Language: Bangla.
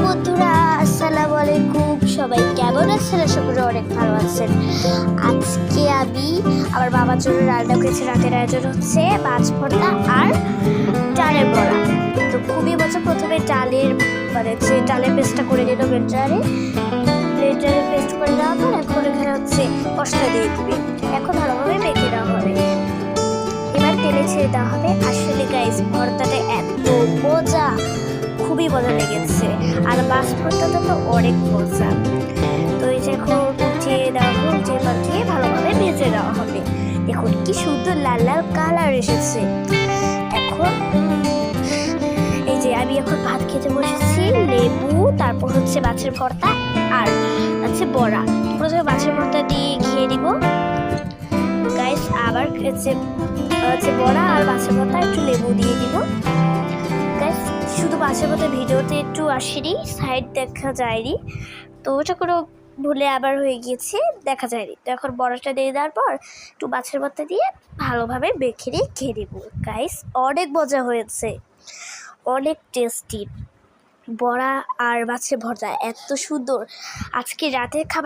বন্ধুরা, আসসালামু আলাইকুম। সবাই কেমন আছেন? আশা করি অনেক ভালো আছেন। আজকে আমি আমার বাবার জন্য রান্না করেছি। রাতের আয়োজন হচ্ছে মাছ ভর্তা আর ডালের বড়া। তো খুবই মজা। প্রথমে ডালের যে ডালের পেস্টটা করে নিল ব্লেন্ডারে পেস্ট করে দেওয়ার পর এখন এখানে হচ্ছে মশলা দিয়ে দিবে। এখন ভালোভাবে মেখে দেওয়া হবে। এবার তেলে ছেড়ে দেওয়া হবে। আসলে গাইস, ভর্তাটা এত মজা, খুবই মজা লেগেছে। আর মাছ ভর্তাটা তো অনেক মজা। তো এই যে এখন উঠিয়ে দেওয়া হবে, উঠিয়ে পাঠিয়ে ভালোভাবে ভেজে দেওয়া হবে। দেখুন কি সুন্দর লাল লাল কালার এসেছে। এখন এই যে আমি এখন ভাত খেতে বসেছি। লেবু, তারপর হচ্ছে মাছের ভর্তা আর হচ্ছে বড়া। প্রথমে মাছের ভর্তা দিয়ে খেয়ে দিব গাইস। আবার হচ্ছে বড়া আর মাছের ভর্তা একটু লেবু দিয়ে দিব গাইস। শুধু মাছের ভর্তা ভিডিওতে একটু আসেনি, সাইড দেখা যায়নি, তো ওটা কোনো ভুলে আবার হয়ে গিয়েছে, দেখা যায়নি। তো এখন বড়াটা দিয়ে দেওয়ার পর একটু মাছের ভর্তা দিয়ে ভালোভাবে মেখে নিয়ে খেয়ে নেব গাইস। অনেক মজা হয়েছে, অনেক টেস্টি। বড়া আর মাছের ভর্তা এত সুন্দর। আজকে রাতের খাবার